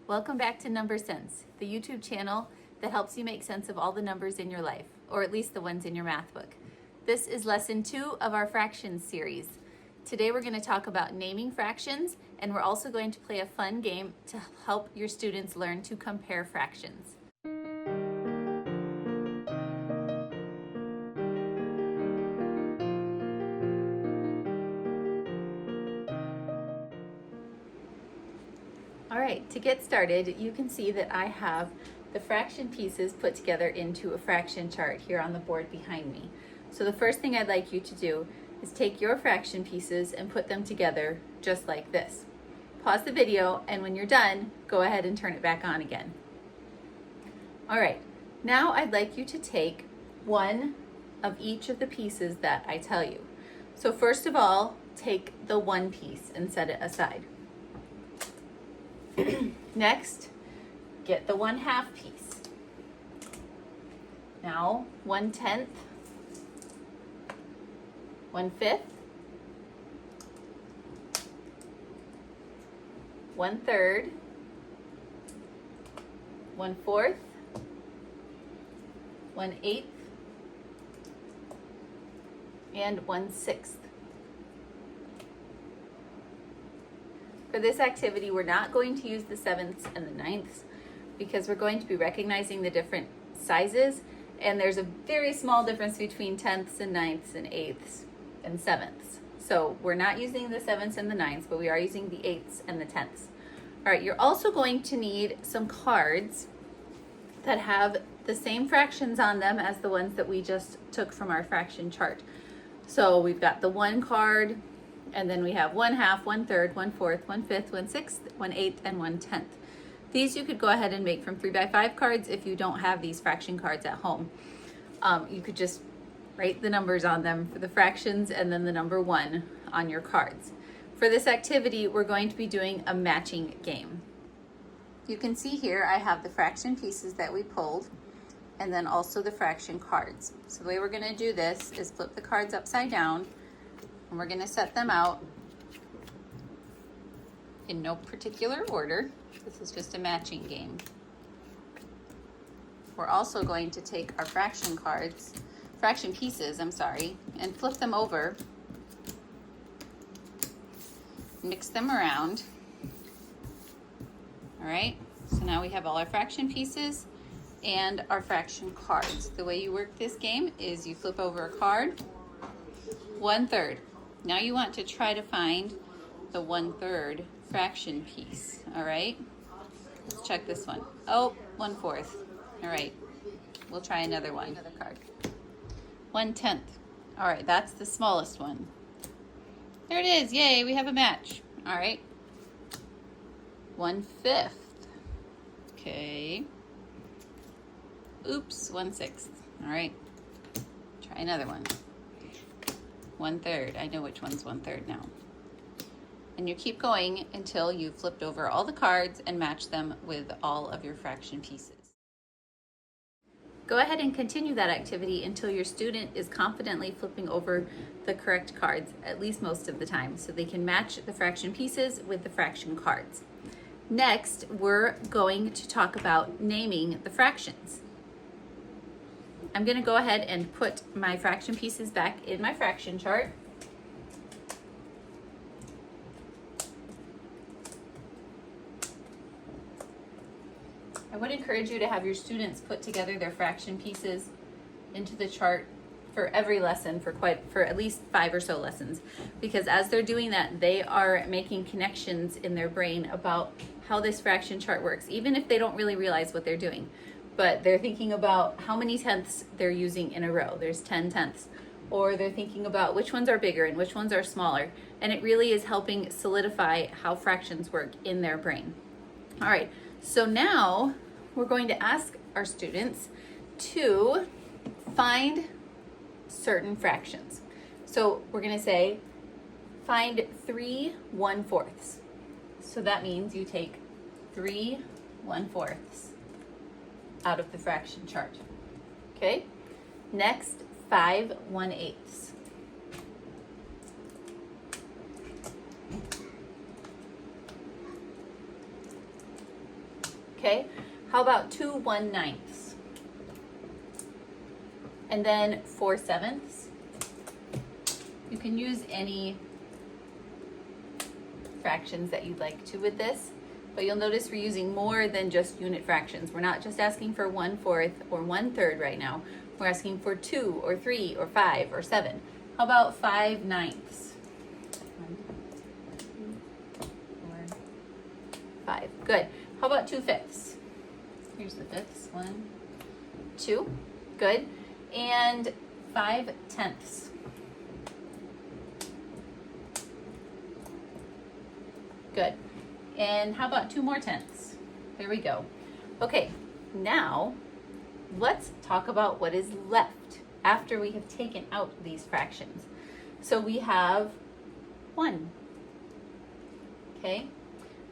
Welcome back to Number Sense, the YouTube channel that helps you make sense of all the numbers in your life, or at least the ones in your math book. This is lesson 2 of our fractions series. Today we're going to talk about naming fractions, and we're also going to play a fun game to help your students learn to compare fractions. All right, to get started, you can see that I have the fraction pieces put together into a fraction chart here on the board behind me. So the first thing I'd like you to do is take your fraction pieces and put them together just like this. Pause the video, and when you're done, go ahead and turn it back on again. All right, now I'd like you to take one of each of the pieces that I tell you. So first of all, take the one piece and set it aside. Next, get the 1/2 piece. Now, 1/10, 1/5, 1/3, 1/4, 1/8, and 1/6. For this activity, we're not going to use the 7ths and the 9ths because we're going to be recognizing the different sizes, and there's a very small difference between 10ths and 9ths and 8ths and 7ths. So we're not using the 7ths and the 9ths, but we are using the 8ths and the 10ths. All right, you're also going to need some cards that have the same fractions on them as the ones that we just took from our fraction chart. So we've got the 1 card, and then we have 1/2, 1/3, 1/4, 1/5, 1/6, 1/8, and 1/10. These you could go ahead and make from 3x5 cards if you don't have these fraction cards at home. You could just write the numbers on them for the fractions and then the number 1 on your cards. For this activity, we're going to be doing a matching game. You can see here I have the fraction pieces that we pulled and then also the fraction cards. So the way we're going to do this is flip the cards upside down, and we're going to set them out in no particular order. This is just a matching game. We're also going to take our fraction pieces, and flip them over, mix them around. All right, so now we have all our fraction pieces and our fraction cards. The way you work this game is you flip over a card, 1/3. Now you want to try to find the 1/3 fraction piece, all right? Let's check this one. Oh, 1/4. All right, we'll try another one. Another card. 1/10. All right, that's the smallest one. There it is, yay, we have a match. All right. 1/5. Okay. Oops, 1/6. All right, try another one. 1/3. I know which one's 1/3 now. And you keep going until you've flipped over all the cards and matched them with all of your fraction pieces. Go ahead and continue that activity until your student is confidently flipping over the correct cards, at least most of the time, so they can match the fraction pieces with the fraction cards. Next, we're going to talk about naming the fractions. I'm going to go ahead and put my fraction pieces back in my fraction chart. I would encourage you to have your students put together their fraction pieces into the chart for every lesson for at least 5 or so lessons, because as they're doing that, they are making connections in their brain about how this fraction chart works, even if they don't really realize what they're doing. But they're thinking about how many tenths they're using in a row. There's 10 tenths. Or they're thinking about which ones are bigger and which ones are smaller. And it really is helping solidify how fractions work in their brain. All right, so now we're going to ask our students to find certain fractions. So we're going to say, find 3 1/4. So that means you take 3 1/4 out of the fraction chart. Okay, next 5 1/8. Okay, how about 2 1/9? And then 4 7ths. You can use any fractions that you'd like to with this, but you'll notice we're using more than just unit fractions. We're not just asking for 1/4 or 1/3 right now. We're asking for 2 or 3 or 5 or 7. How about 5 9ths? 1, 2, 4, 5. Good. How about 2 5ths? Here's the fifths. 1, 2. Good. And 5 10ths. Good. And how about 2 more 10ths? There we go. Okay, now let's talk about what is left after we have taken out these fractions. So we have 1. Okay,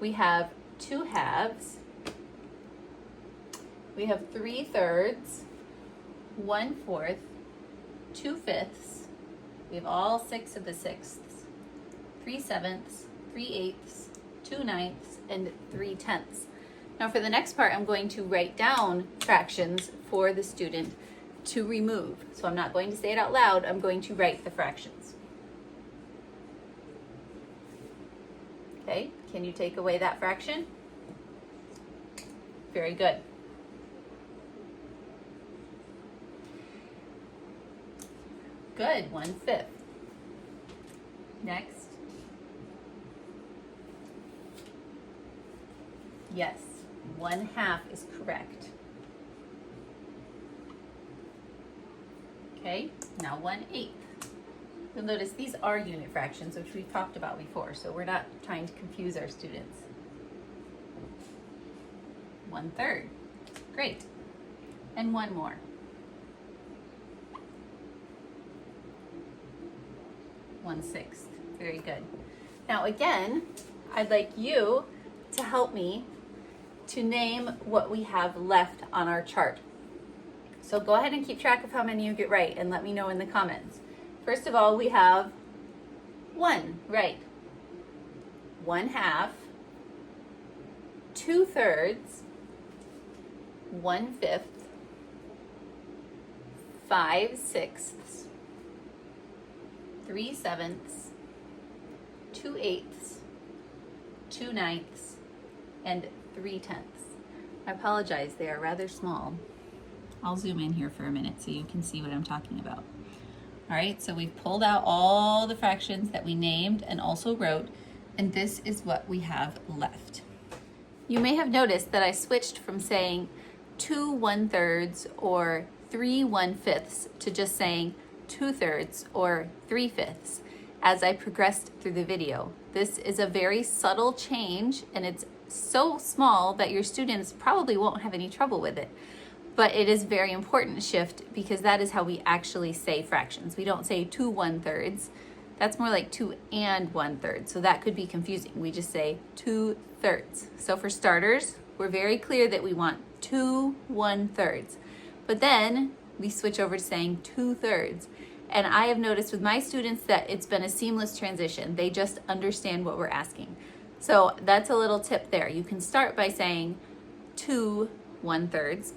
we have 2 halves. We have 3/3, 1/4, 2 5ths. We have all 6 of the 6ths, 3 7ths, 3 8ths, 2 9ths, and 3 10ths. Now for the next part, I'm going to write down fractions for the student to remove. So I'm not going to say it out loud, I'm going to write the fractions. Okay, can you take away that fraction? Very good. Good, 1/5. Next. Yes, 1/2 is correct. Okay, now 1/8. You'll notice these are unit fractions, which we've talked about before, so we're not trying to confuse our students. 1/3. Great. And 1 more. 1/6. Very good. Now again, I'd like you to help me to name what we have left on our chart. So go ahead and keep track of how many you get right and let me know in the comments. First of all, we have 1, right. 1/2, 2/3, 1/5, 5 6ths, 3 7ths, 2 8ths, 2 9ths, and 3 10ths. I apologize, they are rather small. I'll zoom in here for a minute so you can see what I'm talking about. All right, so we've pulled out all the fractions that we named and also wrote, and this is what we have left. You may have noticed that I switched from saying 2 1/3 or 3 1/5 to just saying 2/3 or 3/5 as I progressed through the video. This is a very subtle change, and it's so small that your students probably won't have any trouble with it. But it is a very important shift because that is how we actually say fractions. We don't say 2 1/3. That's more like 2 and 1/3. So that could be confusing. We just say 2/3. So for starters, we're very clear that we want 2 1/3. But then we switch over to saying 2/3. And I have noticed with my students that it's been a seamless transition. They just understand what we're asking. So that's a little tip there. You can start by saying 2 1/3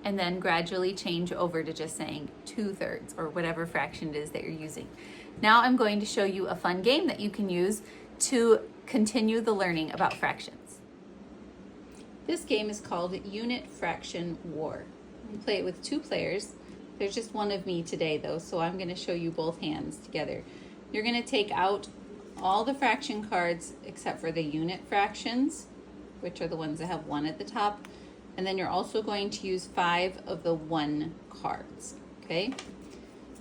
and then gradually change over to just saying 2/3 or whatever fraction it is that you're using. Now I'm going to show you a fun game that you can use to continue the learning about fractions. This game is called Unit Fraction War. You play it with 2 players. There's just one of me today though, so I'm going to show you both hands together. You're going to take out all the fraction cards except for the unit fractions, which are the ones that have 1 at the top. And then you're also going to use 5 of the 1 cards, okay?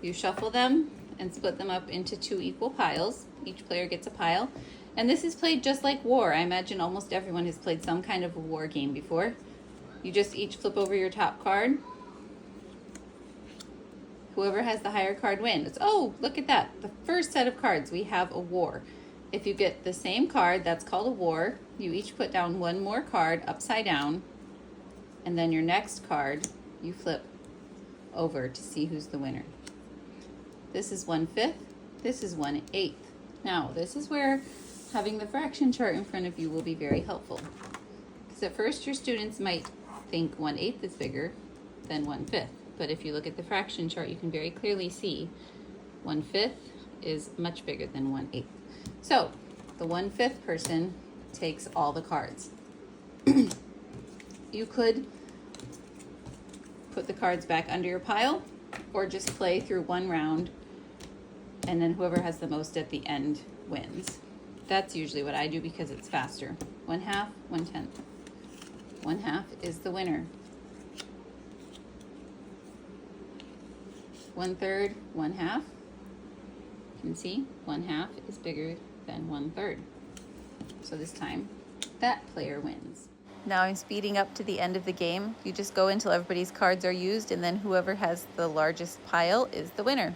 You shuffle them and split them up into 2 equal piles. Each player gets a pile. And this is played just like war. I imagine almost everyone has played some kind of a war game before. You just each flip over your top card. Whoever has the higher card wins. Oh, look at that. The first set of cards, we have a war. If you get the same card, that's called a war. You each put down 1 more card upside down. And then your next card, you flip over to see who's the winner. This is 1/5, this is 1/8. Now, this is where having the fraction chart in front of you will be very helpful. So at first your students might think 1/8 is bigger than 1/5. But if you look at the fraction chart, you can very clearly see 1/5 is much bigger than 1/8. So the 1/5 person takes all the cards. You could put the cards back under your pile or just play through one round, and then whoever has the most at the end wins. That's usually what I do because it's faster. 1/2, 1/10. 1/2 is the winner. 1/3, 1/2. You can see 1/2 is bigger than 1/3. So this time, that player wins. Now I'm speeding up to the end of the game. You just go until everybody's cards are used, and then whoever has the largest pile is the winner.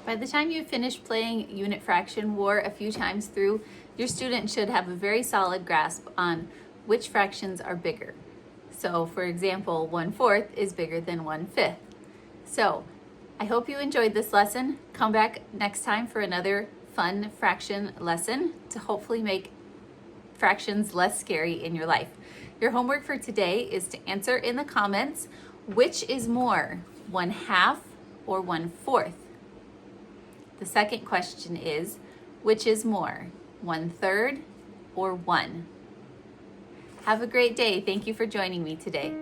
By the time you've finished playing Unit Fraction War a few times through, your student should have a very solid grasp on which fractions are bigger. So for example, 1/4 is bigger than 1/5. So I hope you enjoyed this lesson. Come back next time for another fun fraction lesson to hopefully make fractions less scary in your life. Your homework for today is to answer in the comments, which is more, 1/2 or 1/4? The second question is, which is more, 1/3 or 1? Have a great day. Thank you for joining me today.